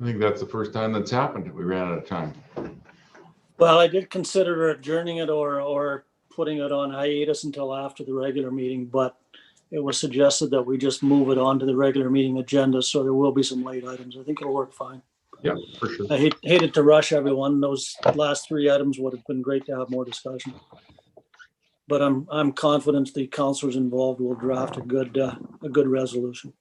I think that's the first time that's happened. We ran out of time. Well, I did consider adjourning it or putting it on hiatus until after the regular meeting, but it was suggested that we just move it on to the regular meeting agenda, so there will be some late items. I think it'll work fine. Yeah, for sure. I hated to rush everyone. Those last 3 items would have been great to have more discussion. But I'm confident the councilors involved will draft a good resolution.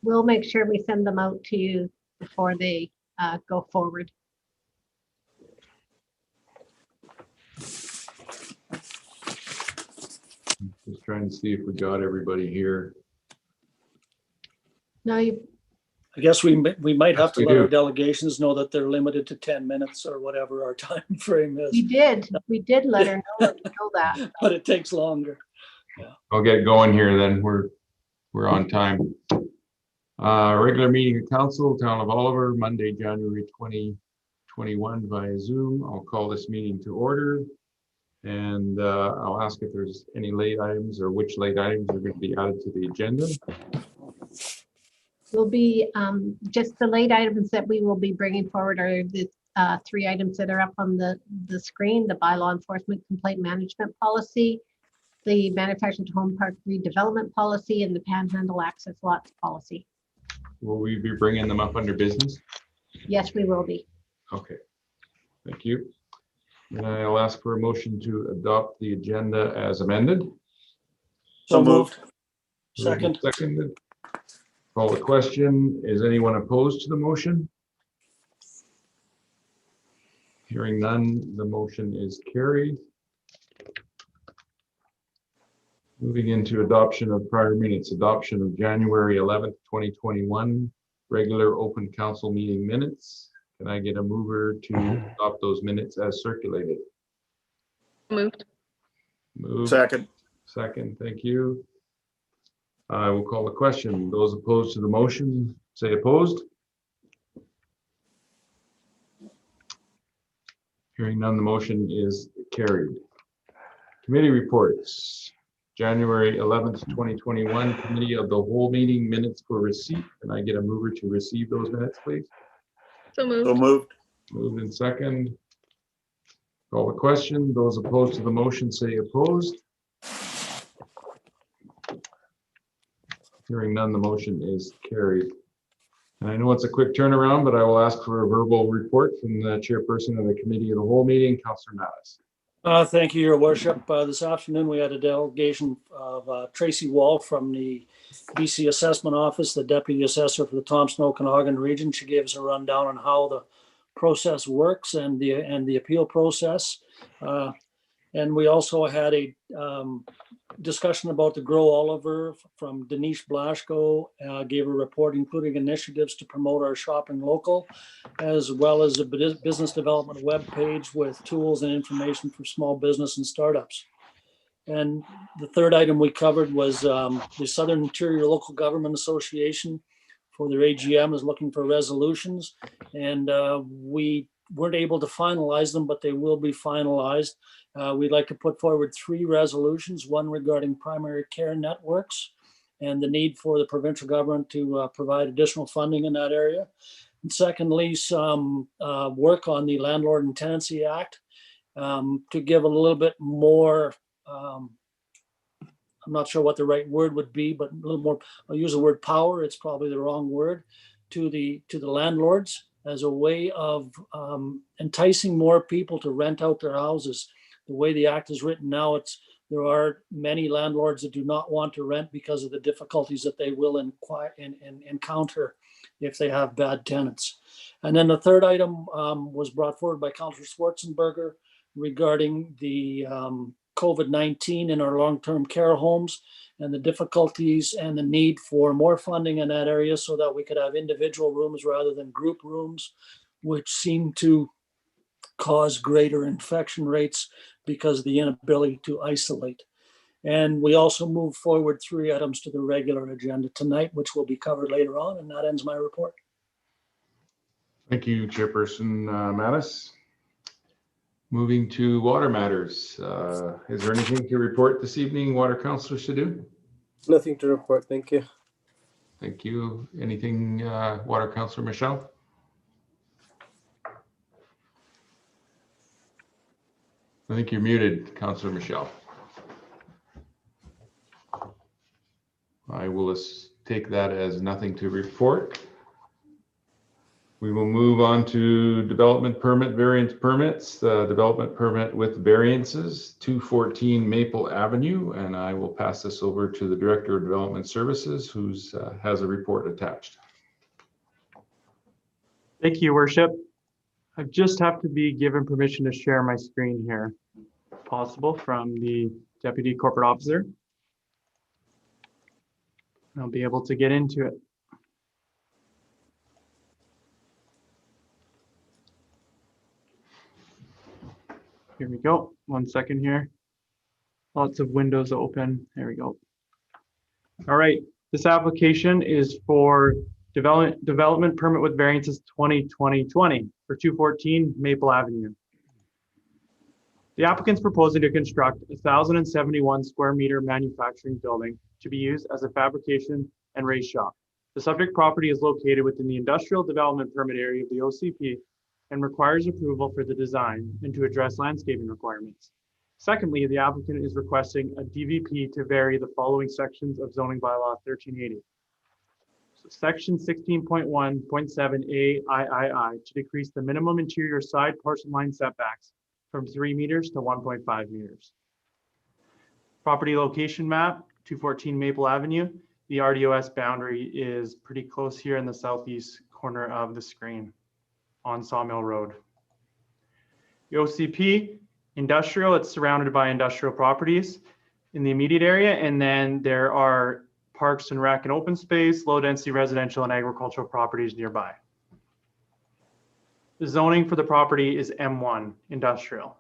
We'll make sure we send them out to you before they go forward. Just trying to see if we got everybody here. No, I guess we might have Yes, to we let our do. delegations know that they're limited to 10 minutes or whatever our time frame is, we did let her know that. but it takes longer. I'll get going here then. We're on time. Regular meeting of council, Town of Oliver, Monday, January 2021 via Zoom. I'll call this meeting to order. And I'll ask if there's any late items or which late items are going to be added to the agenda. Will be just the late items that we will be bringing forward are the 3 items that are up on the screen: the bylaw enforcement complaint management policy, the manufactured home park redevelopment policy, and the panhandle access lots policy. Will we be bringing them up under business? Yes, we will be. Okay, thank you. And I'll ask for a motion to adopt the agenda as amended. So moved. Second. Seconded. Call the question. Is anyone opposed to the motion? Hearing none, the motion is carried. Moving into adoption of prior minutes, adoption of January 11th, 2021, regular open council meeting minutes. Can I get a mover to adopt those minutes as circulated? Moved. Moved. Second. Second, thank you. I will call the question. Those opposed to the motion, say opposed. Hearing none, the motion is carried. Committee reports. January 11th, 2021, Committee of the Whole meeting minutes for receipt. Can I get a mover to receive those minutes, please? So moved. So moved. Moved in second. Call the question. Those opposed to the motion, say opposed. Hearing none, the motion is carried. And I know it's a quick turnaround, but I will ask for a verbal report from the chairperson of the Committee of the Whole meeting, Councillor Mattis. Thank you, Your Worship. This afternoon, we had a delegation of Tracy Wall from the BC Assessment Office, the Deputy Assessor for the Thompson Okanagan region. She gave us a rundown on how the process works and the appeal process. And we also had a discussion about the Grow Oliver from Denise Blaschko, gave a report including initiatives to promote our shopping local, as well as a business development webpage with tools and information for small business and startups. And the third item we covered was the Southern Interior Local Government Association for their AGM is looking for resolutions. And we weren't able to finalize them, but they will be finalized. We'd like to put forward 3 resolutions, one regarding primary care networks and the need for the provincial government to provide additional funding in that area. And secondly, some work on the Landlord and Tenancy Act to give a little bit more, I'm not sure what the right word would be, but a little more, I'll use the word power, it's probably the wrong word, to the landlords as a way of enticing more people to rent out their houses. The way the act is written now, there are many landlords that do not want to rent because of the difficulties that they will encounter if they have bad tenants. And then the third item was brought forward by Councillor Schwarzenberger regarding the COVID-19 in our long-term care homes and the difficulties and the need for more funding in that area so that we could have individual rooms rather than group rooms, which seem to cause greater infection rates because of the inability to isolate. And we also moved forward 3 items to the regular agenda tonight, which will be covered later on, and that ends my report. Thank you, Chairperson Mattis. Moving to water matters. Is there anything to report this evening, Water Councillor Sadhu? Nothing to report, thank you. Thank you. Anything, Water Councillor Michelle? I think you're muted, Councillor Michelle. I will take that as nothing to report. We will move on to development permit variance permits. Development permit with variances, 214 Maple Avenue, and I will pass this over to the Director of Development Services, who has a report attached. Thank you, Worship. I just have to be given permission to share my screen here, if possible, from the Deputy Corporate Officer. I'll be able to get into it. Here we go. 1 second here. Lots of windows open. There we go. All right. This application is for development permit with variances 2020 for 214 Maple Avenue. The applicant's proposing to construct a 1,071 square meter manufacturing building to be used as a fabrication and race shop. The subject property is located within the industrial development permit area of the OCP and requires approval for the design and to address landscaping requirements. Secondly, the applicant is requesting a DVP to vary the following sections of zoning bylaw 1380. So section 16.1.7 AIII to decrease the minimum interior side portion line setbacks from 3 meters to 1.5 meters. Property location map, 214 Maple Avenue. The RDOS boundary is pretty close here in the southeast corner of the screen on Sawmill Road. The OCP, industrial, it's surrounded by industrial properties in the immediate area, and then there are parks and rec and open space, low density residential and agricultural properties nearby. The zoning for the property is M1, industrial.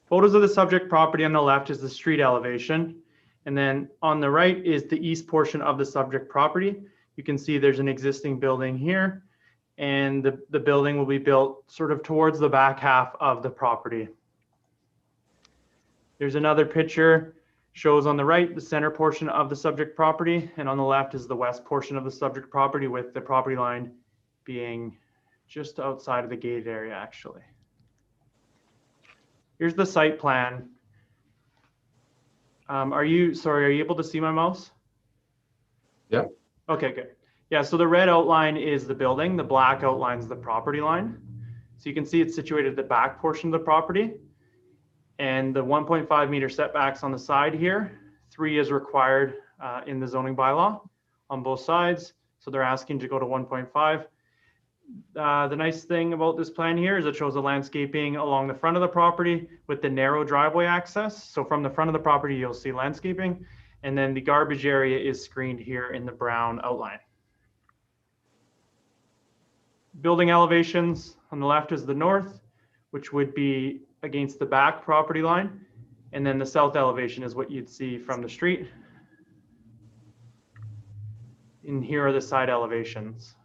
Photos of the subject property on the left is the street elevation, and then on the right is the east portion of the subject property. You can see there's an existing building here, and the building will be built sort of towards the back half of the property. There's another picture, shows on the right the center portion of the subject property, and on the left is the west portion of the subject property, with the property line being just outside of the gated area actually. Here's the site plan. Are you able to see my mouse? Yeah. Okay, good. Yeah, so the red outline is the building, the black outlines the property line. So you can see it's situated at the back portion of the property, and the 1.5 meter setbacks on the side here. 3 is required in the zoning bylaw on both sides. So they're asking to go to 1.5. The nice thing about this plan here is it shows the landscaping along the front of the property with the narrow driveway access. So from the front of the property, you'll see landscaping, and then the garbage area is screened here in the brown outline. Building elevations on the left is the north, which would be against the back property line. And then the south elevation is what you'd see from the street. And here are the side elevations.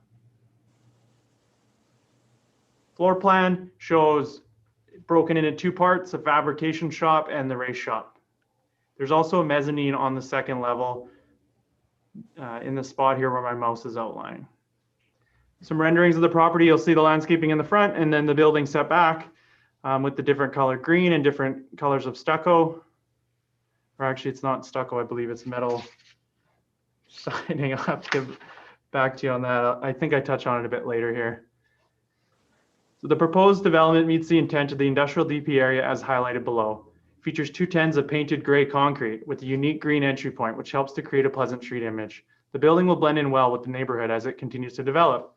Floor plan shows broken into 2 parts, a fabrication shop and the race shop. There's also a mezzanine on the second level in the spot here where my mouse is outlining. Some renderings of the property, you'll see the landscaping in the front and then the building set back with the different color green and different colors of stucco. Or actually it's not stucco, I believe it's metal siding. I'll have to get back to you on that. I think I touch on it a bit later here. So the proposed development meets the intent of the industrial DP area as highlighted below. Features 2 tens of painted gray concrete with a unique green entry point, which helps to create a pleasant street image. The building will blend in well with the neighborhood as it continues to develop.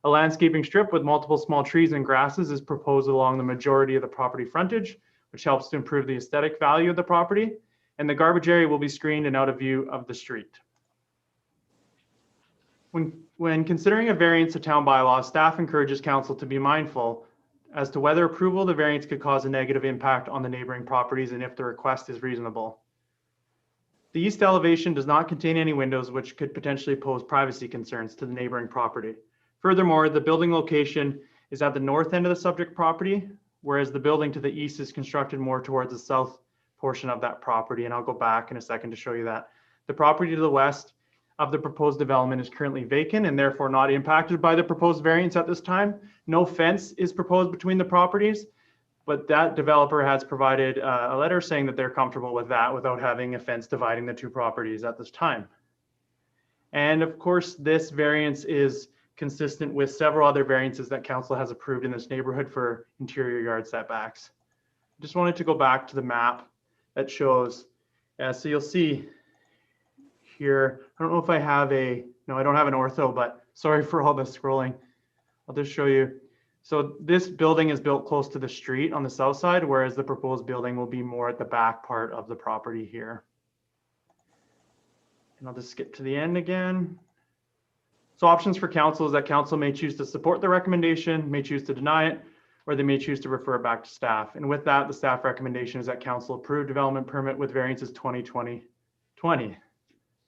A landscaping strip with multiple small trees and grasses is proposed along the majority of the property frontage, which helps to improve the aesthetic value of the property. And the garbage area will be screened and out of view of the street. When considering a variance to town bylaw, staff encourages council to be mindful as to whether approval of the variance could cause a negative impact on the neighboring properties and if the request is reasonable. The east elevation does not contain any windows, which could potentially pose privacy concerns to the neighboring property. Furthermore, the building location is at the north end of the subject property, whereas the building to the east is constructed more towards the south portion of that property. And I'll go back in a second to show you that. The property to the west of the proposed development is currently vacant and therefore not impacted by the proposed variance at this time. No fence is proposed between the properties, but that developer has provided a letter saying that they're comfortable with that without having a fence dividing the two properties at this time. And of course, this variance is consistent with several other variances that council has approved in this neighborhood for interior yard setbacks. Just wanted to go back to the map that shows, so you'll see here, I don't know if I have no, I don't have an ortho, but sorry for all the scrolling. I'll just show you. So this building is built close to the street on the south side, whereas the proposed building will be more at the back part of the property here. And I'll just skip to the end again. So options for council is that council may choose to support the recommendation, may choose to deny it, or they may choose to refer it back to staff. And with that, the staff recommendation is that council approve development permit with variances 2020.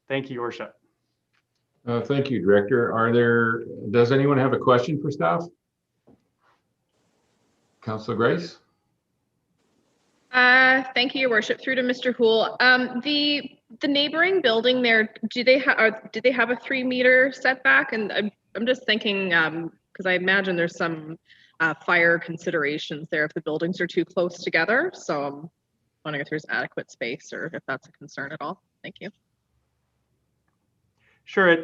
Thank you, Your Worship. Thank you, Director. Does anyone have a question for staff? Councilor Grace? Thank you, Your Worship. Through to Mr. Houle. The neighboring building there, do they have a 3-meter setback? And I'm just thinking, because I imagine there's some fire considerations there if the buildings are too close together. So I'm wondering if there's adequate space or if that's a concern at all. Thank you. Sure.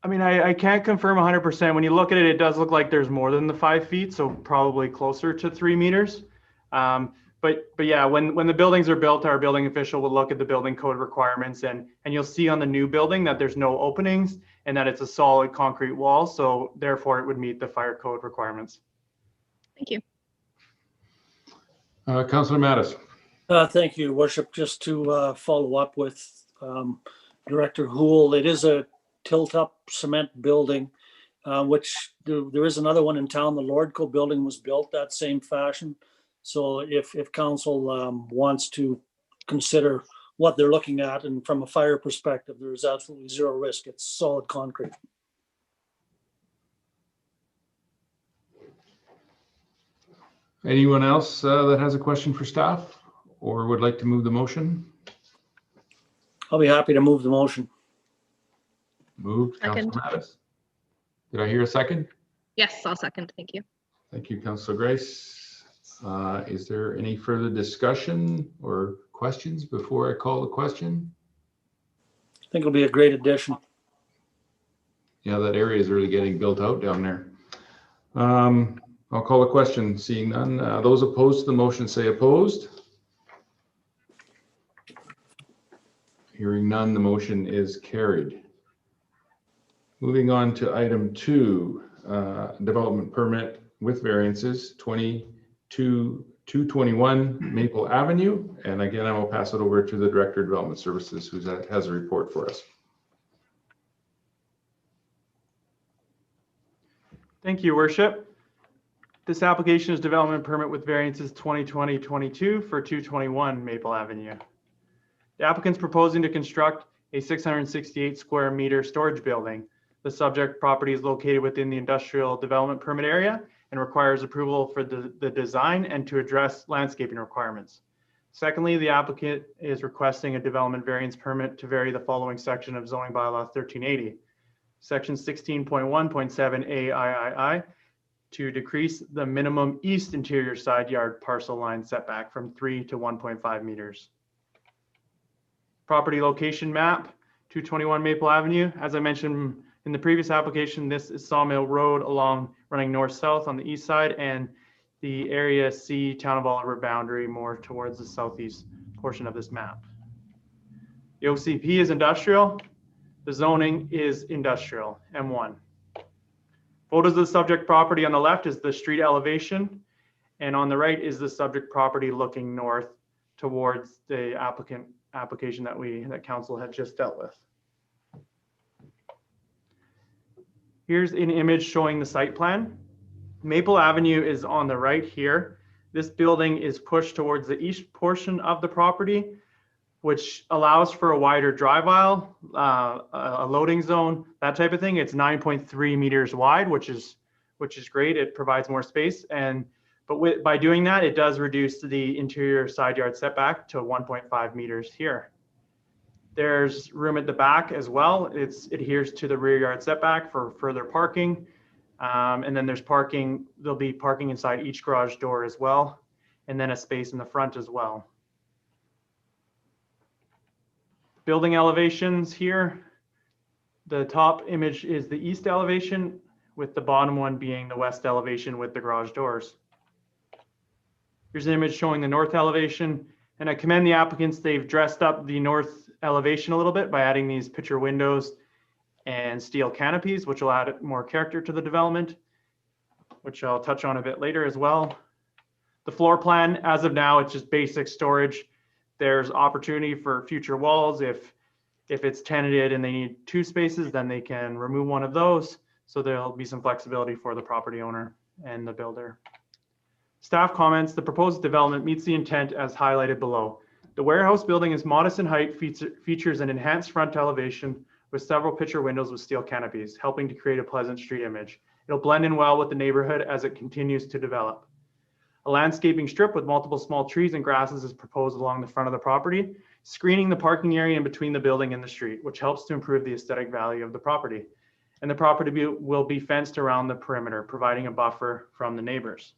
I mean, I can't confirm 100%. When you look at it, it does look like there's more than the 5 feet, so probably closer to 3 meters. But yeah, when the buildings are built, our building official will look at the building code requirements, and you'll see on the new building that there's no openings and that it's a solid concrete wall. So therefore, it would meet the fire code requirements. Thank you. Councilor Mattis? Thank you, Your Worship. Just to follow up with Director Houle, it is a tilt-up cement building, which there is another one in town. The Lordco building was built that same fashion. So if council wants to consider what they're looking at, and from a fire perspective, there is absolutely zero risk. It's solid concrete. Anyone else that has a question for staff or would like to move the motion? I'll be happy to move the motion. Moved, Councilor Mattis. Did I hear a second? Yes, I'll second. Thank you. Thank you, Councilor Grace. Is there any further discussion or questions before I call the question? I think it'll be a great addition. Yeah, that area is really getting built out down there. I'll call the question. Seeing none. Those opposed to the motion say opposed. Hearing none, the motion is carried. Moving on to item 2, development permit with variances 221 Maple Avenue. And again, I will pass it over to the Director of Development Services, who has a report for us. Thank you, Your Worship. This application is development permit with variances 2020-22 for 221 Maple Avenue. The applicant's proposing to construct a 668 square meter storage building. The subject property is located within the industrial development permit area and requires approval for the design and to address landscaping requirements. Secondly, the applicant is requesting a development variance permit to vary the following section of zoning bylaw 1380. Section 16.1.7 AIII to decrease the minimum east interior side yard parcel line setback from 3 to 1.5 meters. Property location map, 221 Maple Avenue. As I mentioned in the previous application, this is Sawmill Road running north-south on the east side, and the area C Town of Oliver boundary more towards the southeast portion of this map. The OCP is industrial. The zoning is industrial, M1. Photos of the subject property on the left is the street elevation, and on the right is the subject property looking north towards the application that council had just dealt with. Here's an image showing the site plan. Maple Avenue is on the right here. This building is pushed towards the east portion of the property, which allows for a wider drive aisle, a loading zone, that type of thing. It's 9.3 meters wide, which is great. It provides more space, but by doing that, it does reduce the interior side yard setback to 1.5 meters here. There's room at the back as well. It adheres to the rear yard setback for further parking. And then there's parking, there'll be parking inside each garage door as well. And then a space in the front as well. Building elevations here. The top image is the east elevation, with the bottom one being the west elevation with the garage doors. Here's an image showing the north elevation. And I commend the applicants, they've dressed up the north elevation a little bit by adding these picture windows and steel canopies, which will add more character to the development, which I'll touch on a bit later as well. The floor plan, as of now, it's just basic storage. There's opportunity for future walls. If it's tenanted and they need 2 spaces, then they can remove one of those. So there'll be some flexibility for the property owner and the builder. Staff comments, the proposed development meets the intent as highlighted below. The warehouse building is modest in height, features an enhanced front elevation with several picture windows with steel canopies, helping to create a pleasant street image. It'll blend in well with the neighborhood as it continues to develop. A landscaping strip with multiple small trees and grasses is proposed along the front of the property, screening the parking area in between the building and the street, which helps to improve the aesthetic value of the property. And the property will be fenced around the perimeter, providing a buffer from the neighbors.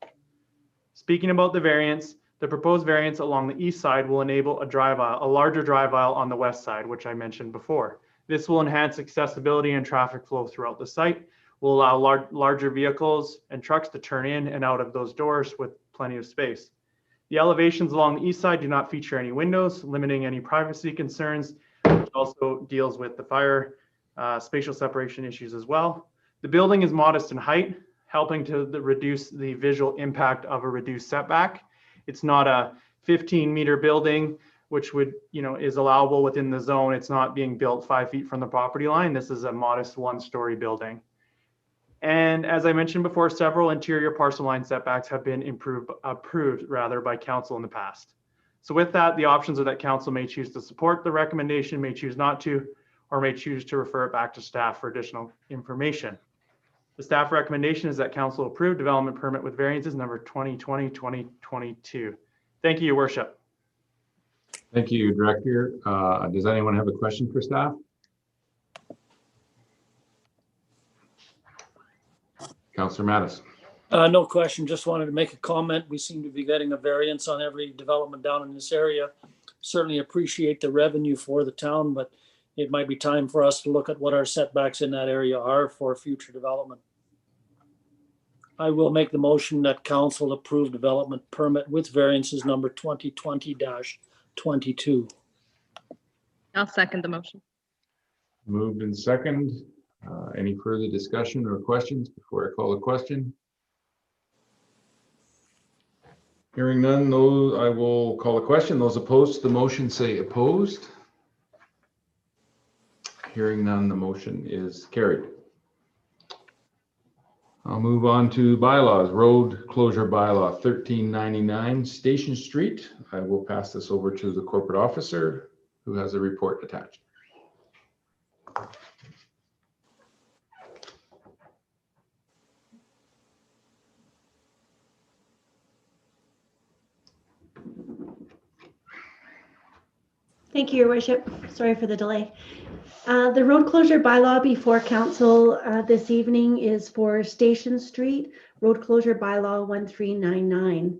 Speaking about the variance, the proposed variance along the east side will enable a larger drive aisle on the west side, which I mentioned before. This will enhance accessibility and traffic flow throughout the site, will allow larger vehicles and trucks to turn in and out of those doors with plenty of space. The elevations along the east side do not feature any windows, limiting any privacy concerns, which also deals with the fire spatial separation issues as well. The building is modest in height, helping to reduce the visual impact of a reduced setback. It's not a 15-meter building, which is allowable within the zone. It's not being built 5 feet from the property line. This is a modest 1-story building. And as I mentioned before, several interior parcel line setbacks have been approved by council in the past. So with that, the options are that council may choose to support the recommendation, may choose not to, or may choose to refer it back to staff for additional information. The staff recommendation is that council approve development permit with variances number 2020-2022. Thank you, Your Worship. Thank you, Director. Does anyone have a question for staff? Councillor Mattis. No question. Just wanted to make a comment. We seem to be getting a variance on every development down in this area. Certainly appreciate the revenue for the town, but it might be time for us to look at what our setbacks in that area are for future development. I will make the motion that council approve development permit with variances number 2020-22. I'll second the motion. Moved in second. Any further discussion or questions before I call the question? Hearing none, I will call the question. Those opposed to the motion say opposed. Hearing none, the motion is carried. I'll move on to bylaws. Road closure bylaw 1399 Station Street. I will pass this over to the corporate officer who has a report attached. Thank you, Your Worship. Sorry for the delay. The road closure bylaw before council this evening is for Station Street, road closure bylaw 1399.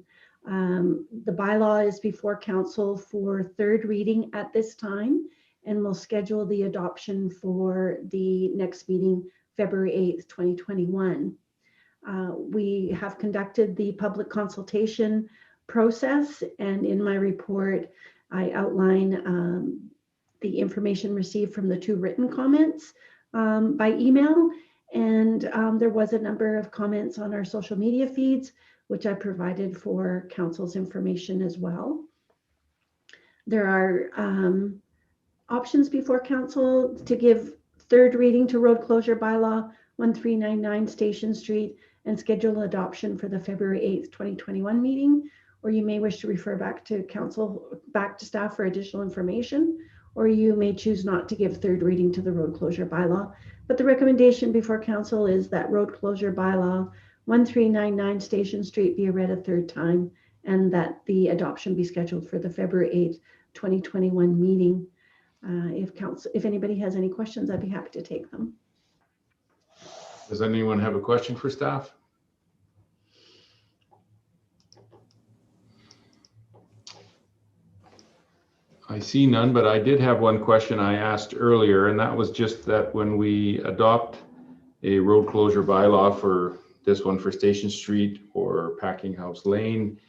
The bylaw is before council for third reading at this time, and we'll schedule the adoption for the next meeting, February 8th, 2021. We have conducted the public consultation process, and in my report, I outline the information received from the 2 written comments by email. And there was a number of comments on our social media feeds, which I provided for council's information as well. There are options before council to give third reading to road closure bylaw 1399 Station Street and schedule adoption for the February 8th, 2021 meeting. Or you may wish to refer back to staff for additional information, or you may choose not to give third reading to the road closure bylaw. But the recommendation before council is that road closure bylaw 1399 Station Street be read a third time, and that the adoption be scheduled for the February 8th, 2021 meeting. If anybody has any questions, I'd be happy to take them. Does anyone have a question for staff? I see none, but I did have one question I asked earlier, and that was just that when we adopt a road closure bylaw for this one for Station Street or Packinghouse Lane,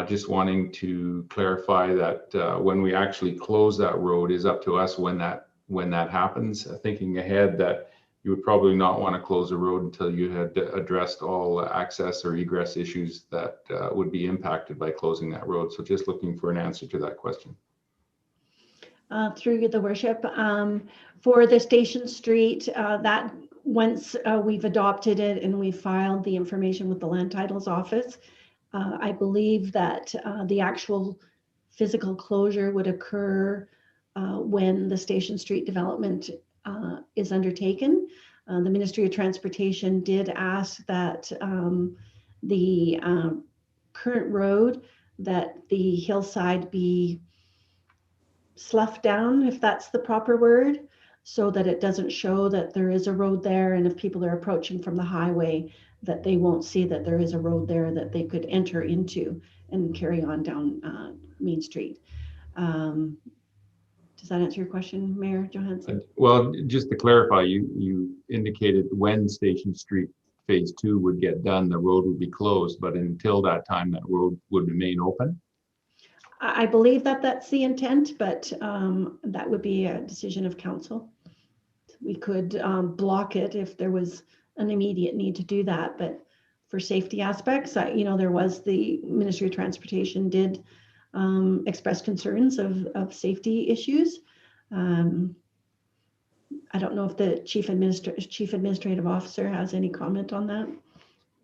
just wanting to clarify that when we actually close that road is up to us when that happens. Thinking ahead that you would probably not want to close the road until you had addressed all access or egress issues that would be impacted by closing that road. So just looking for an answer to that question. Through the worship, for the Station Street, that once we've adopted it and we filed the information with the land titles office, I believe that the actual physical closure would occur when the Station Street development is undertaken. The Ministry of Transportation did ask that the current road, that the hillside be sloughed down, if that's the proper word, so that it doesn't show that there is a road there, and if people are approaching from the highway, that they won't see that there is a road there that they could enter into and carry on down Main Street. Does that answer your question, Mayor Johansson? Well, just to clarify, you indicated when Station Street Phase 2 would get done, the road would be closed, but until that time, that road would remain open? I believe that that's the intent, but that would be a decision of council. We could block it if there was an immediate need to do that, but for safety aspects, there was the Ministry of Transportation did express concerns of safety issues. I don't know if the Chief Administrative Officer has any comment on that.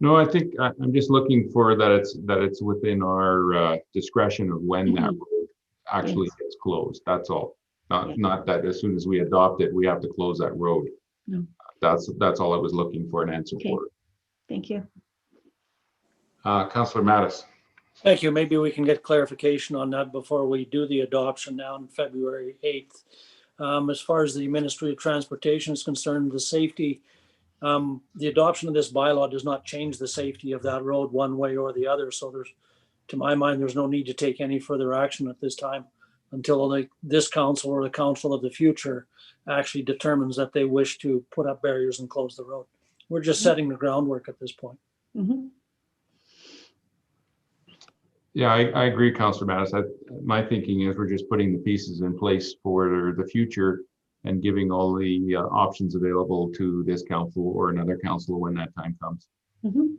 No, I think I'm just looking for that it's within our discretion of when that road actually gets closed. That's all. Not that as soon as we adopt it, we have to close that road. No. That's all I was looking for an answer for. Thank you. Councillor Mattis. Thank you. Maybe we can get clarification on that before we do the adoption now on February 8th. As far as the Ministry of Transportation is concerned, the safety, the adoption of this bylaw does not change the safety of that road one way or the other. So to my mind, there's no need to take any further action at this time until this council or the council of the future actually determines that they wish to put up barriers and close the road. We're just setting the groundwork at this point. Mm-hmm. Yeah, I agree, Councillor Mattis. My thinking is we're just putting the pieces in place for the future and giving all the options available to this council or another council when that time comes. Mm-hmm.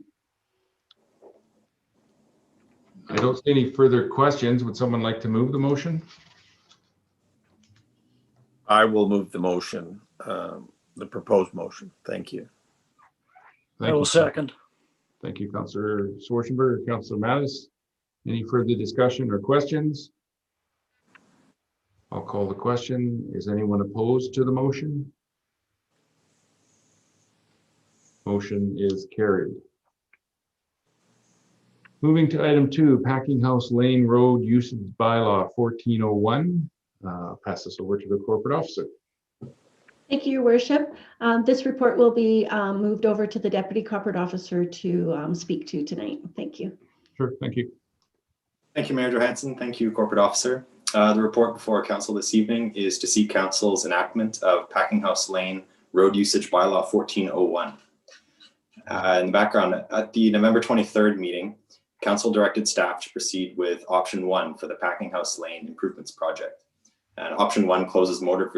I don't see any further questions. Would someone like to move the motion? I will move the motion, the proposed motion. Thank you. I will second. Thank you, Councillor Schwarzenberg, Councillor Mattis. Any further discussion or questions? I'll call the question. Is anyone opposed to the motion? Motion is carried. Moving to item 2, Packinghouse Lane Road Usage Bylaw 1401. Pass this over to the corporate officer. Thank you, Your Worship. This report will be moved over to the Deputy Corporate Officer to speak to tonight. Thank you. Sure, thank you. Thank you, Mayor Johansson. Thank you, Corporate Officer. The report before Council this evening is to seek Council's enactment of Packinghouse Lane Road Usage Bylaw 1401. In the background, at the November 23rd meeting, Council directed staff to proceed with option 1 for the Packinghouse Lane Improvements Project. And option 1 closes motor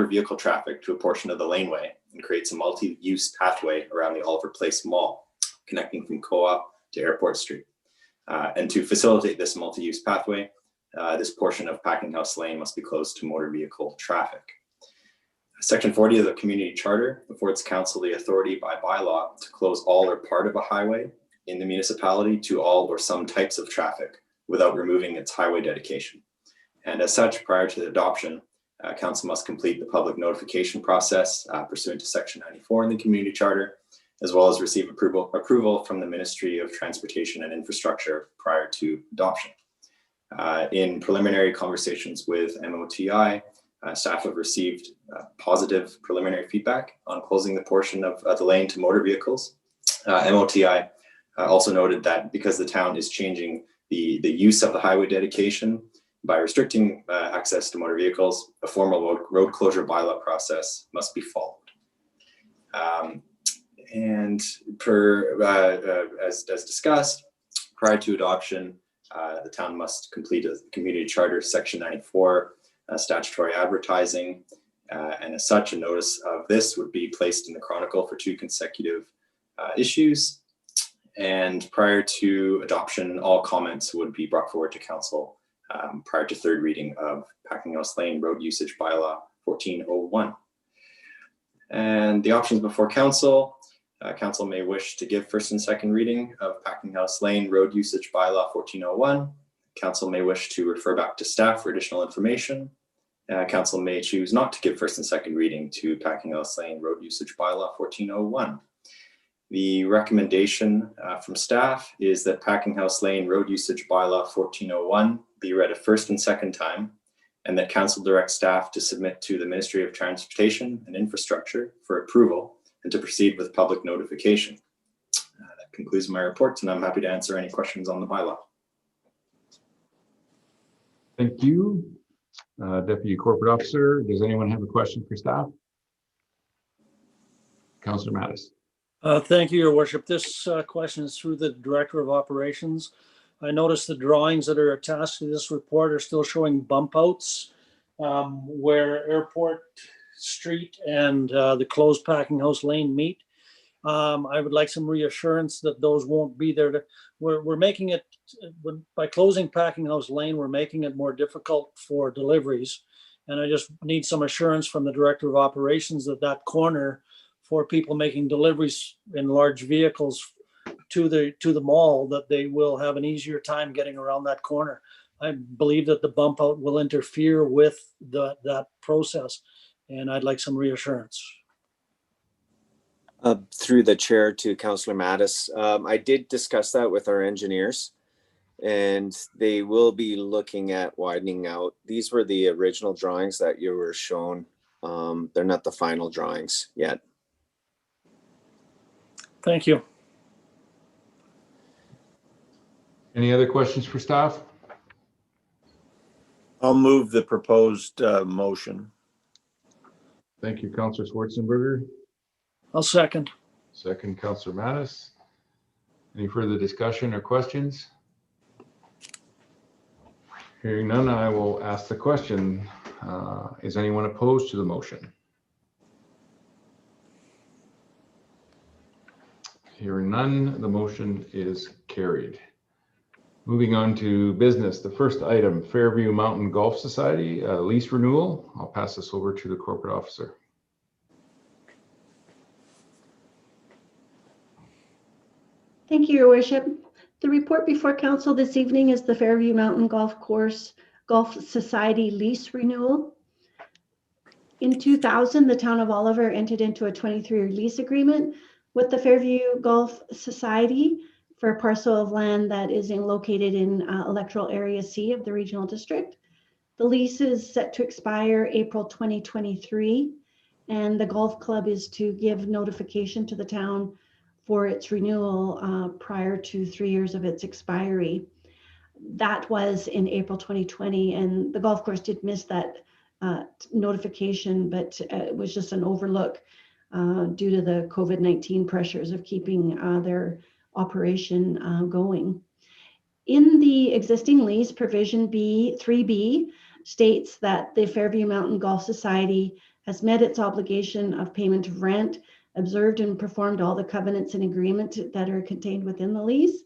vehicle traffic to a portion of the laneway and creates a multi-use pathway around the Oliver Place Mall, connecting from Co-op to Airport Street. And to facilitate this multi-use pathway, this portion of Packinghouse Lane must be closed to motor vehicle traffic. Section 40 of the Community Charter affords Council the authority by bylaw to close all or part of a highway in the municipality to all or some types of traffic without removing its highway dedication. And as such, prior to the adoption, Council must complete the public notification process pursuant to Section 94 in the Community Charter, as well as receive approval from the Ministry of Transportation and Infrastructure prior to adoption. In preliminary conversations with MOTI, Staff have received positive preliminary feedback on closing the portion of the lane to motor vehicles. MOTI also noted that because the town is changing the use of the highway dedication by restricting access to motor vehicles, a formal road closure bylaw process must be followed. And as discussed, prior to adoption, the town must complete a community charter section 94 statutory advertising, and as such, a notice of this would be placed in the Chronicle for 2 consecutive issues. And prior to adoption, all comments would be brought forward to council prior to 3rd reading of Packinghouse Lane Road Usage Bylaw 1401. And the options before council. Council may wish to give 1st and 2nd reading of Packinghouse Lane Road Usage Bylaw 1401. Council may wish to refer back to staff for additional information. Council may choose not to give 1st and 2nd reading to Packinghouse Lane Road Usage Bylaw 1401. The recommendation from staff is that Packinghouse Lane Road Usage Bylaw 1401 be read a 1st and 2nd time, and that council direct staff to submit to the Ministry of Transportation and Infrastructure for approval and to proceed with public notification. That concludes my report, and I'm happy to answer any questions on the bylaw. Thank you. Deputy Corporate Officer, does anyone have a question for staff? Councillor Mattis. Thank you, Your Worship. This question is through the Director of Operations. I noticed the drawings that are attached to this report are still showing bump outs where Airport Street and the closed Packinghouse Lane meet. I would like some reassurance that those won't be there. We're making it, by closing Packinghouse Lane, we're making it more difficult for deliveries. And I just need some assurance from the Director of Operations that that corner for people making deliveries in large vehicles to the mall, that they will have an easier time getting around that corner. I believe that the bump out will interfere with that process, and I'd like some reassurance. Through the chair to Councillor Mattis, I did discuss that with our engineers, and they will be looking at widening out. These were the original drawings that you were shown. They're not the final drawings yet. Thank you. Any other questions for staff? I'll move the proposed motion. Thank you, Councillor Schwarzenberger. I'll second. Second, Councillor Mattis. Any further discussion or questions? Hearing none, I will ask the question. Is anyone opposed to the motion? Hearing none, the motion is carried. Moving on to business, the first item, Fairview Mountain Golf Society, lease renewal. I'll pass this over to the corporate officer. Thank you, Your Worship. The report before council this evening is the Fairview Mountain Golf Society lease renewal. In 2000, the town of Oliver entered into a 23-year lease agreement with the Fairview Golf Society for a parcel of land that is located in electoral area C of the regional district. The lease is set to expire April 2023, and the golf club is to give notification to the town for its renewal prior to 3 years of its expiry. That was in April 2020, and the golf course did miss that notification, but it was just an overlook due to the COVID-19 pressures of keeping their operation going. In the existing lease, provision 3B states that the Fairview Mountain Golf Society has met its obligation of payment of rent, observed and performed all the covenants and agreements that are contained within the lease,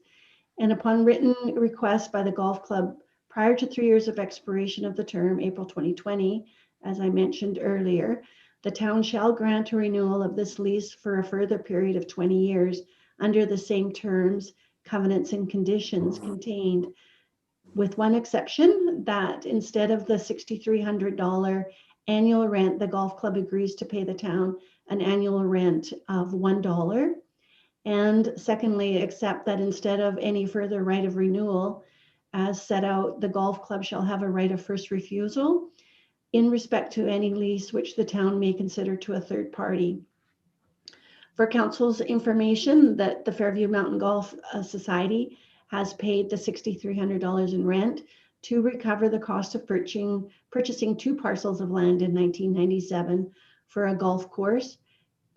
and upon written request by the golf club prior to 3 years of expiration of the term, April 2020, as I mentioned earlier, the town shall grant a renewal of this lease for a further period of 20 years under the same terms, covenants, and conditions contained, with one exception, that instead of the $6,300 annual rent, the golf club agrees to pay the town an annual rent of $1. And secondly, except that instead of any further right of renewal, as set out, the golf club shall have a right of first refusal in respect to any lease which the town may consider to a third party. For council's information, that the Fairview Mountain Golf Society has paid the $6,300 in rent to recover the cost of purchasing 2 parcels of land in 1997 for a golf course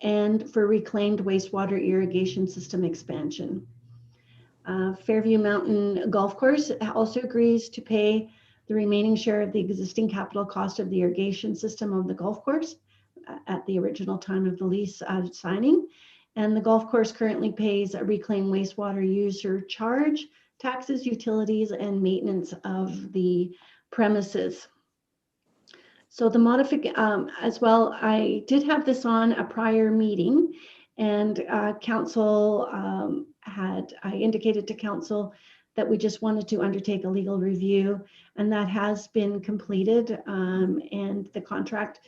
and for reclaimed wastewater irrigation system expansion. Fairview Mountain Golf Course also agrees to pay the remaining share of the existing capital cost of the irrigation system of the golf course at the original time of the lease signing. And the golf course currently pays a reclaimed wastewater user charge, taxes, utilities, and maintenance of the premises. So the modification, as well, I did have this on a prior meeting, and council I indicated to council that we just wanted to undertake a legal review, and that has been completed. And the contract,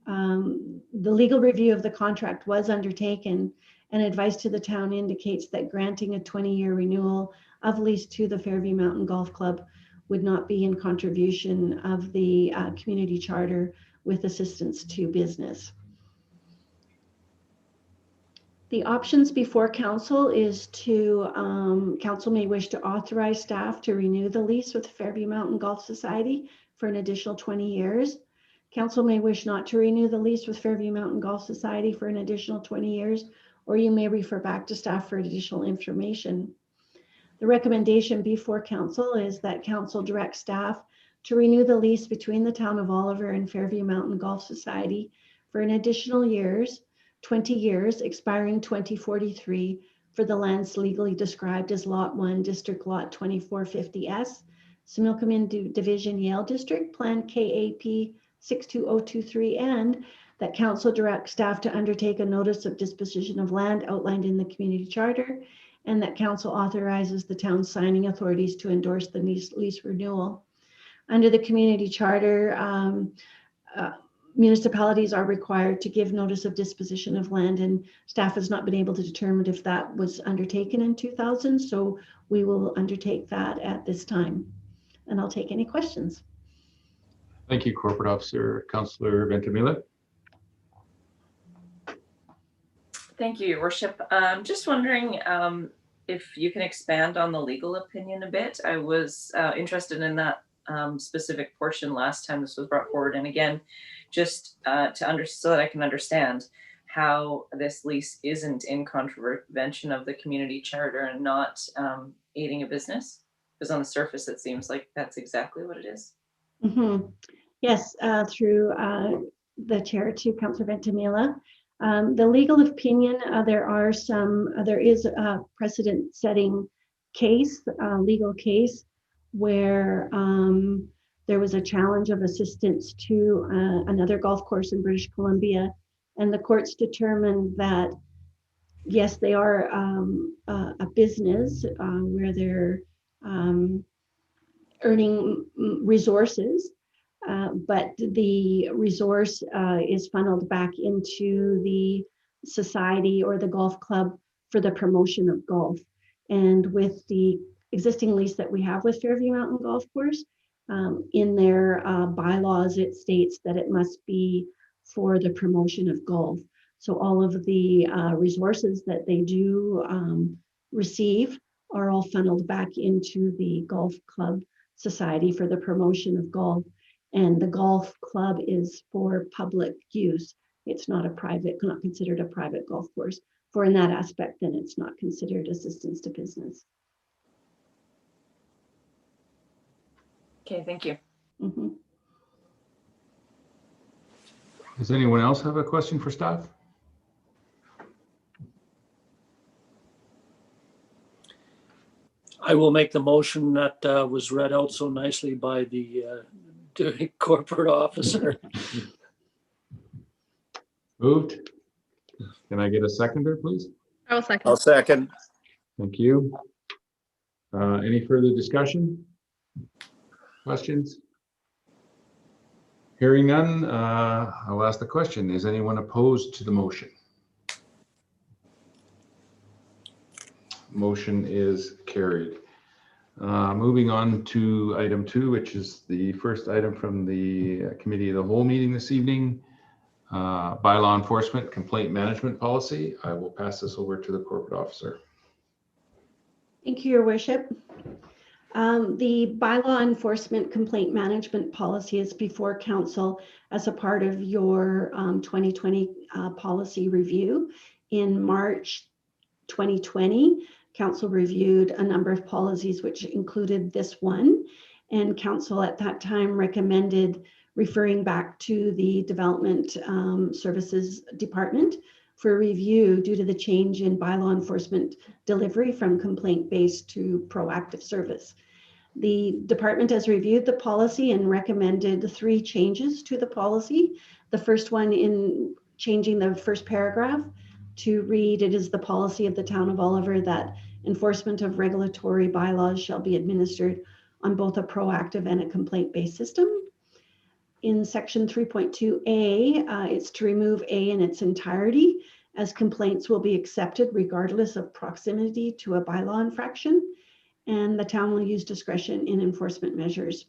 the legal review of the contract was undertaken, and advice to the town indicates that granting a 20-year renewal of lease to the Fairview Mountain Golf Club would not be in contribution of the community charter with assistance to business. The options before council is to, council may wish to authorize staff to renew the lease with the Fairview Mountain Golf Society for an additional 20 years. Council may wish not to renew the lease with Fairview Mountain Golf Society for an additional 20 years, or you may refer back to staff for additional information. The recommendation before council is that council direct staff to renew the lease between the town of Oliver and Fairview Mountain Golf Society for an additional 20 years, expiring 2043, for the lands legally described as Lot 1, District Lot 2450S, Similkameen Division, Yale District, Plan KAP 62023, and that council direct staff to undertake a notice of disposition of land outlined in the community charter, and that council authorizes the town's signing authorities to endorse the lease renewal. Under the community charter, municipalities are required to give notice of disposition of land, and staff has not been able to determine if that was undertaken in 2000, so we will undertake that at this time. And I'll take any questions. Thank you, Corporate Officer. Councillor Ventimiglia. Thank you, Your Worship. Just wondering if you can expand on the legal opinion a bit. I was interested in that specific portion last time this was brought forward, and again, just so that I can understand how this lease isn't in contravention of the community charter and not aiding a business, because on the surface it seems like that's exactly what it is. Mm-hmm. Yes, through the chair to Councillor Ventimiglia. The legal opinion, there is a precedent-setting case, legal case, where there was a challenge of assistance to another golf course in British Columbia, and the courts determined that yes, they are a business where they're earning resources, but the resource is funneled back into the society or the golf club for the promotion of golf. And with the existing lease that we have with Fairview Mountain Golf Course, in their bylaws, it states that it must be for the promotion of golf. So all of the resources that they do receive are all funneled back into the golf club society for the promotion of golf. And the golf club is for public use. It's not considered a private golf course. For in that aspect, then it's not considered assistance to business. Okay, thank you. Mm-hmm. Does anyone else have a question for staff? I will make the motion that was read out so nicely by the corporate officer. Moved. Can I get a seconder, please? I will second. I'll second. Thank you. Any further discussion? Questions? Hearing none, I'll ask the question. Is anyone opposed to the motion? Motion is carried. Moving on to item 2, which is the first item from the Committee of the Whole meeting this evening. Bylaw enforcement complaint management policy. I will pass this over to the corporate officer. Thank you, Your Worship. The bylaw enforcement complaint management policy is before council as a part of your 2020 policy review. In March 2020, council reviewed a number of policies which included this one, and council at that time recommended referring back to the Development Services Department for review due to the change in bylaw enforcement delivery from complaint-based to proactive service. The department has reviewed the policy and recommended 3 changes to the policy. The first one in changing the first paragraph to read, "It is the policy of the town of Oliver that enforcement of regulatory bylaws shall be administered on both a proactive and a complaint-based system." In section 3.2A, it's to remove A in its entirety, as complaints will be accepted regardless of proximity to a bylaw infraction, and the town will use discretion in enforcement measures.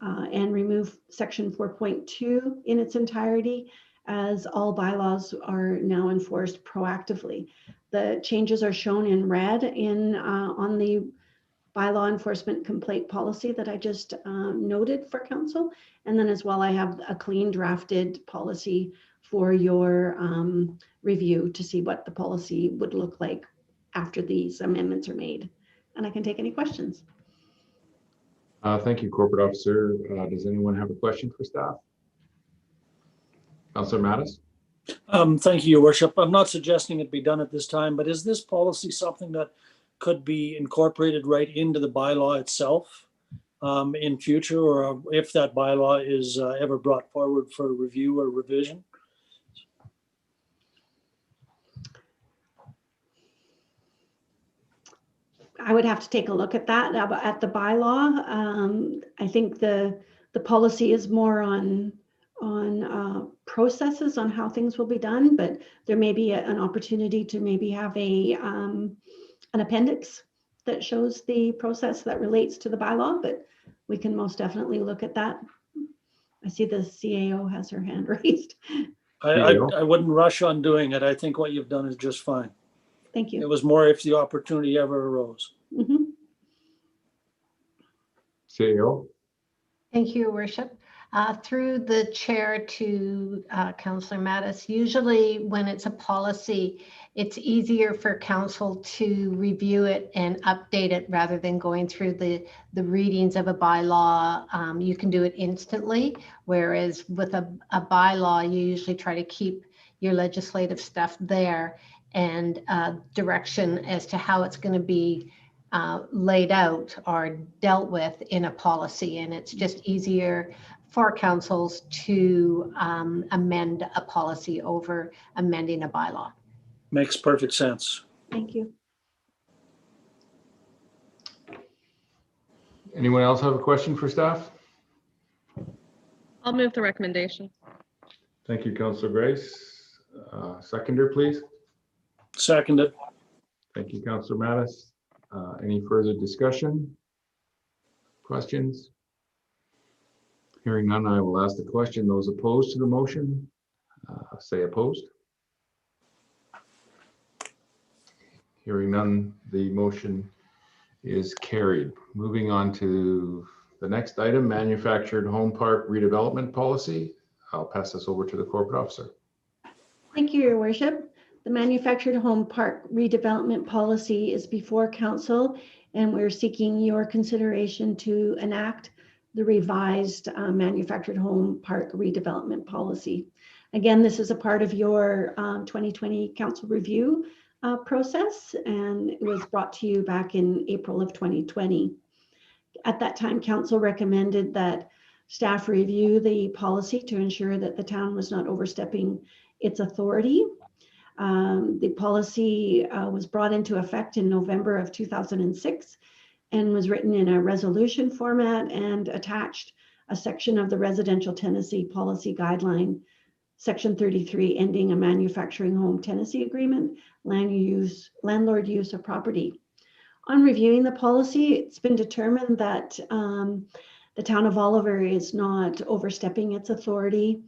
And remove section 4.2 in its entirety, as all bylaws are now enforced proactively. The changes are shown in red on the bylaw enforcement complaint policy that I just noted for council. And then as well, I have a clean drafted policy for your review to see what the policy would look like after these amendments are made. And I can take any questions. Thank you, corporate officer. Does anyone have a question for staff? Councillor Mattis? Thank you, Your Worship. I'm not suggesting it be done at this time, but is this policy something that could be incorporated right into the bylaw itself in future, or if that bylaw is ever brought forward for review or revision? I would have to take a look at that, at the bylaw. I think the policy is more on processes on how things will be done, but there may be an opportunity to maybe have an appendix that shows the process that relates to the bylaw, but we can most definitely look at that. I see the CAO has her hand raised. I wouldn't rush on doing it. I think what you've done is just fine. Thank you. It was more if the opportunity ever arose. Mm-hmm. CAO? Thank you, Your Worship. Through the chair to Councillor Mattis, usually when it's a policy, it's easier for council to review it and update it rather than going through the readings of a bylaw. You can do it instantly, whereas with a bylaw, you usually try to keep your legislative stuff there and direction as to how it's going to be laid out or dealt with in a policy. And it's just easier for councils to amend a policy over amending a bylaw. Makes perfect sense. Thank you. Anyone else have a question for staff? I'll move the recommendation. Thank you, Councillor Grace. Seconder, please. Seconded. Thank you, Councillor Mattis. Any further discussion? Questions? Hearing none, I will ask the question. Those opposed to the motion, say opposed. Hearing none, the motion is carried. Moving on to the next item, manufactured home park redevelopment policy. I'll pass this over to the corporate officer. Thank you, Your Worship. The manufactured home park redevelopment policy is before council, and we're seeking your consideration to enact the revised manufactured home park redevelopment policy. Again, this is a part of your 2020 council review process, and it was brought to you back in April of 2020. At that time, council recommended that staff review the policy to ensure that the town was not overstepping its authority. The policy was brought into effect in November of 2006 and was written in a resolution format and attached a section of the residential tenancy policy guideline, section 33, ending a manufacturing home tenancy agreement, landlord use of property. On reviewing the policy, it's been determined that the town of Oliver is not overstepping its authority.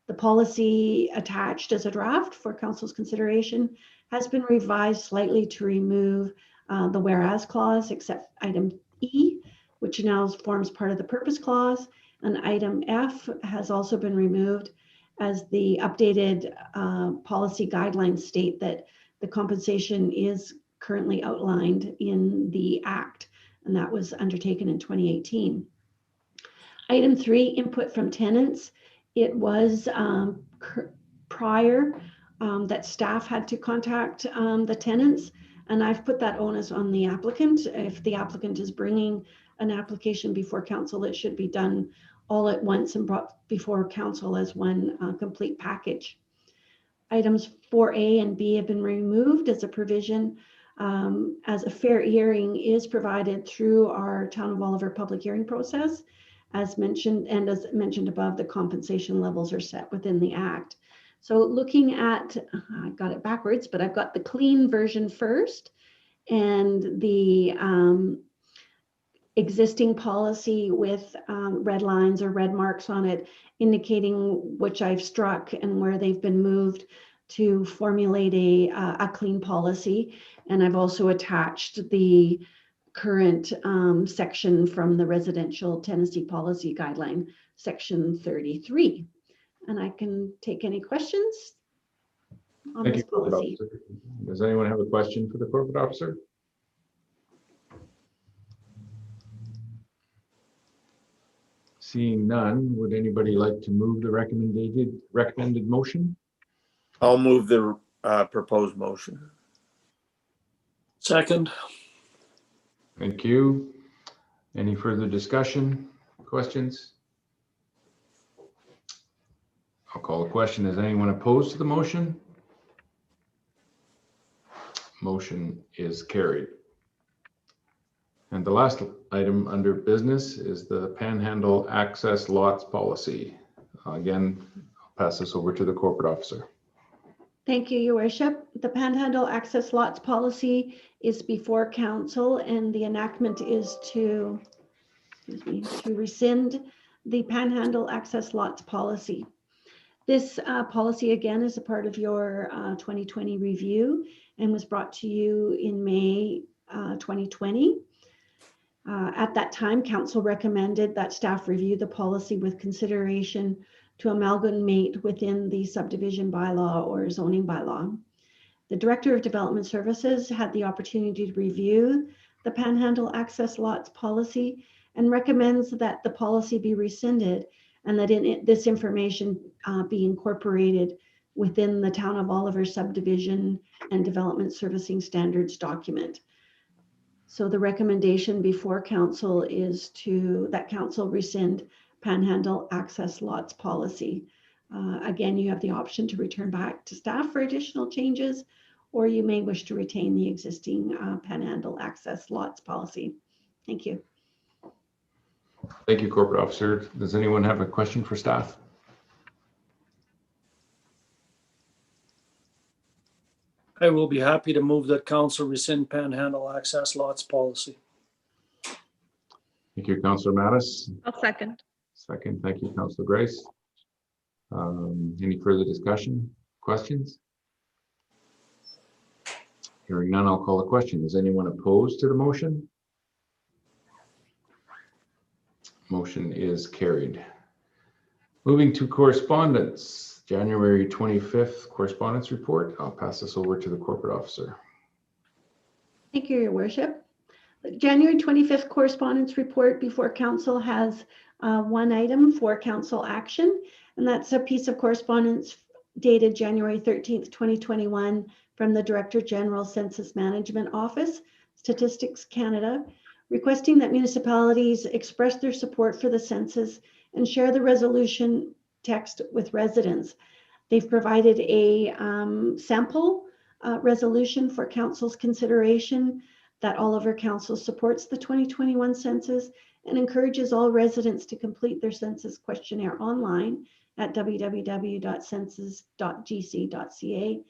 The policy attached as a draft for council's consideration has been revised slightly to remove the whereas clause, except item E, which now forms part of the purpose clause, and item F has also been removed, as the updated policy guidelines state that the compensation is currently outlined in the Act, and that was undertaken in 2018. Item 3, input from tenants. It was prior that staff had to contact the tenants, and I've put that onus on the applicant. If the applicant is bringing an application before council, it should be done all at once and brought before council as one complete package. Items 4A and B have been removed as a provision, as a fair hearing is provided through our Town of Oliver public hearing process. As mentioned, and as mentioned above, the compensation levels are set within the Act. So looking at, I got it backwards, but I've got the clean version first, and the existing policy with red lines or red marks on it, indicating which I've struck and where they've been moved to formulate a clean policy. And I've also attached the current section from the residential tenancy policy guideline, section 33. And I can take any questions on Thank this you, Corporate policy. Officer. Does anyone have a question for the corporate officer? Seeing none, would anybody like to move the recommended motion? I'll move the proposed motion. Second. Thank you. Any further discussion, questions? I'll call a question. Is anyone opposed to the motion? Motion is carried. And the last item under business is the panhandle access lots policy. Again, I'll pass this over to the corporate officer. Thank you, Your Worship. The Panhandle Access Lots Policy is before council, and the enactment is to rescind the Panhandle Access Lots Policy. This policy, again, is a part of your 2020 review and was brought to you in May 2020. At that time, council recommended that staff review the policy with consideration to amalgamate within the subdivision bylaw or zoning bylaw. The Director of Development Services had the opportunity to review the Panhandle Access Lots policy and recommends that the policy be rescinded and that this information be incorporated within the Town of Oliver Subdivision and Development Servicing Standards document. So the recommendation before council is that council rescind Panhandle Access Lots policy. Again, you have the option to return back to staff for additional changes, or you may wish to retain the existing Panhandle Access Lots policy. Thank you. Thank you, corporate officer. Does anyone have a question for staff? I will be happy to move that council rescind Panhandle Access Lots policy. Thank you, Councillor Mattis. I'll second. Second, thank you, Councillor Grace. Any further discussion, questions? Hearing none, I'll call a question. Is anyone opposed to the motion? Motion is carried. Moving to correspondence, January 25th correspondence report. I'll pass this over to the corporate officer. Thank you, Your Worship. The January 25th correspondence report before council has one item for council action, and that's a piece of correspondence dated January 13th, 2021 from the Director General Census Management Office, Statistics Canada, requesting that municipalities express their support for the census and share the resolution text with residents. They've provided a sample resolution for council's consideration that Oliver Council supports the 2021 census and encourages all residents to complete their census questionnaire online at www.census.gc.ca.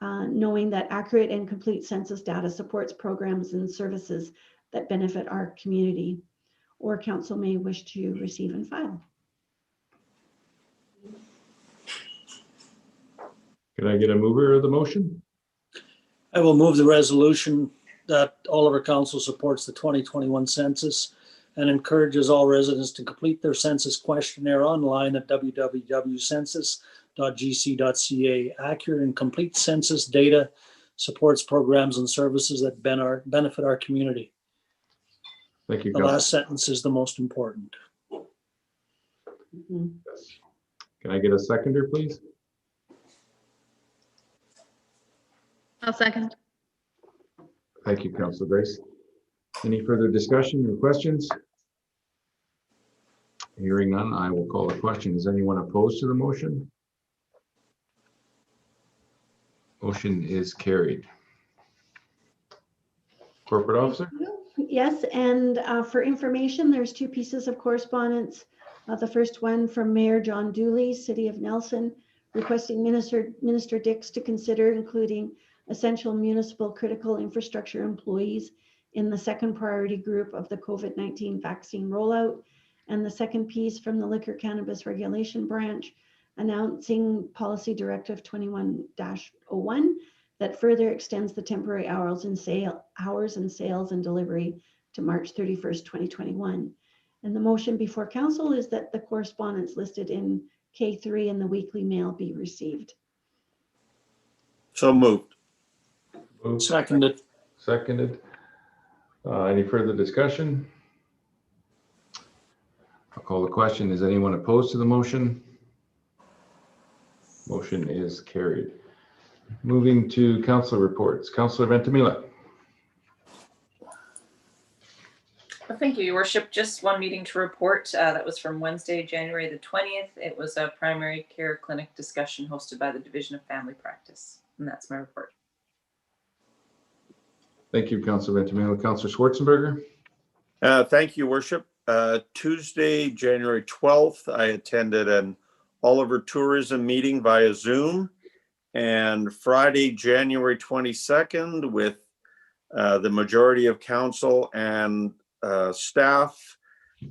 knowing that accurate and complete census data supports programs and services that benefit our community, or council may wish to receive and file. Can I get a mover of the motion? I will move the resolution that Oliver Council supports the 2021 census and encourages all residents to complete their census questionnaire online at www.census.gc.ca. Accurate and complete census data supports programs and services that benefit our community. Thank you, The Councillor. last sentence is the most important. Mhm. Can I get a seconder, please? I'll second. Thank you, Councillor Grace. Any further discussion or questions? Hearing none, I will call the question. Is anyone opposed to the motion? Motion is carried. Corporate Officer? Yes, and for information, there's two pieces of correspondence. The first one from Mayor John Dooley, City of Nelson, requesting Minister Dix to consider including essential municipal critical infrastructure employees in the second priority group of the COVID-19 vaccine rollout. And the second piece from the Liquor Cannabis Regulation Branch, announcing Policy Directive 21-01 that further extends the temporary hours and sales and delivery to March 31st, 2021. And the motion before council is that the correspondence listed in K3 in the weekly mail be received. So moved. Moved. Seconded. Seconded. Any further discussion? I'll call the question. Is anyone opposed to the motion? Motion is carried. Moving to council reports. Councillor Ventimiglia. Thank you, Your Worship. Just one meeting to report. That was from Wednesday, January the 20th. It was a primary care clinic discussion hosted by the Division of Family Practice. And that's my report. Thank you, Councillor Ventimiglia. Councillor Schwarzenberger. Thank you, Worship. Tuesday, January 12th, I attended an Oliver Tourism meeting via Zoom. And Friday, January 22nd, with the majority of council and staff,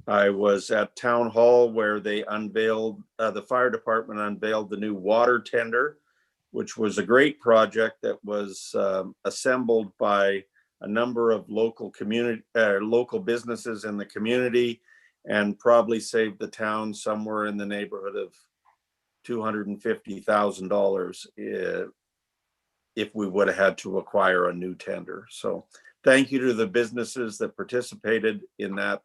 I was at Town Hall where they unveiled, the fire department unveiled the new water tender, which was a great project that was assembled by a number of local businesses in the community, and probably saved the town somewhere in the neighborhood of $250,000 if we would have had to acquire a new tender. So thank you to the businesses that participated in that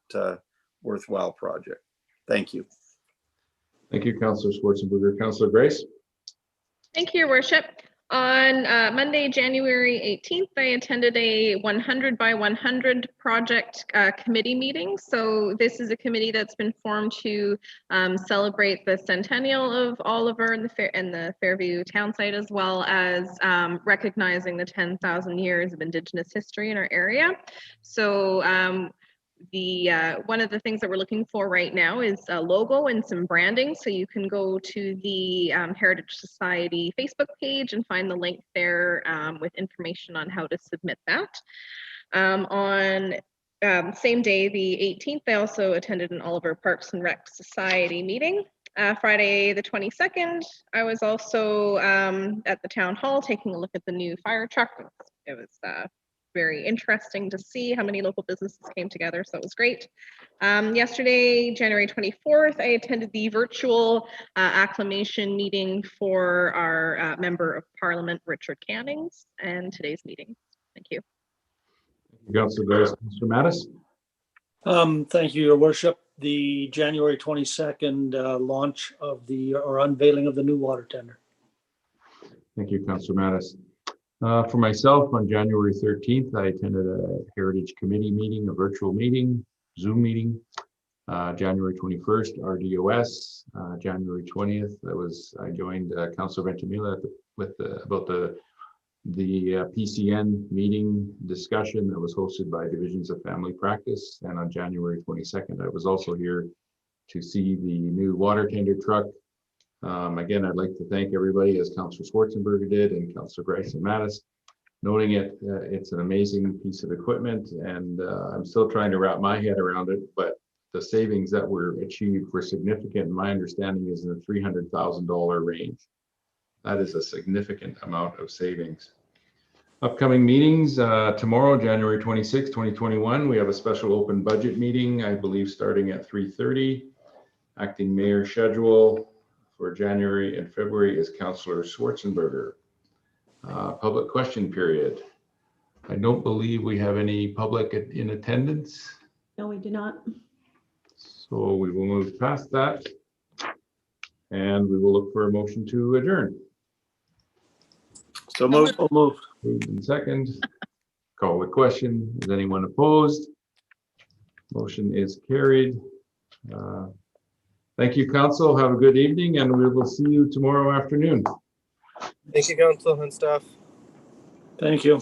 worthwhile project. Thank you. Thank you, Councillor Schwarzenberger. Councillor Grace. Thank you, Your Worship. On Monday, January 18th, I attended a 100 by 100 project committee meeting. So this is a committee that's been formed to celebrate the centennial of Oliver and the Fairview town site, as well as recognizing the 10,000 years of Indigenous history in our area. So one of the things that we're looking for right now is a logo and some branding. So you can go to the Heritage Society Facebook page and find the link there with information on how to submit that. On same day, the 18th, I also attended an Oliver Parks and Rec Society meeting. Friday the 22nd, I was also at the town hall taking a look at the new fire truck. It was very interesting to see how many local businesses came together, so it was great. Yesterday, January 24th, I attended the virtual acclamation meeting for our Member of Parliament, Richard Cannings, and today's meeting. Thank you. Councillor Grace. Councillor Mattis. Thank you, Your Worship. The January 22nd launch of or unveiling of the new water tender. Thank you, Councillor Mattis. For myself, on January 13th, I attended a Heritage Committee meeting, a virtual meeting, Zoom meeting. January 21st, RDOS. January 20th, I joined Councillor Ventimiglia about the PCN meeting discussion that was hosted by Divisions of Family Practice. And on January 22nd, I was also here to see the new water tender truck Again, I'd like to thank everybody, as Councillor Schwarzenberger did and Councillor Grice and Mattis, noting it. It's an amazing piece of equipment, and I'm still trying to wrap my head around it, but the savings that were achieved were significant. My understanding is in the $300,000 range. That is a significant amount of savings. Upcoming meetings, tomorrow, January 26, 2021, we have a special open budget meeting, I believe starting at 3:30. Acting mayor schedule for January and February is Councillor Schwarzenberger. Public question period. I don't believe we have any public in attendance, No, we do not. so we will move past that. And we will look for a motion to adjourn. So moved. So moved. Moved in second. Call the question. Is anyone opposed? Motion is carried. Thank you, council. Have a good evening, and we will see you tomorrow afternoon. Thank you, council and staff. Thank you.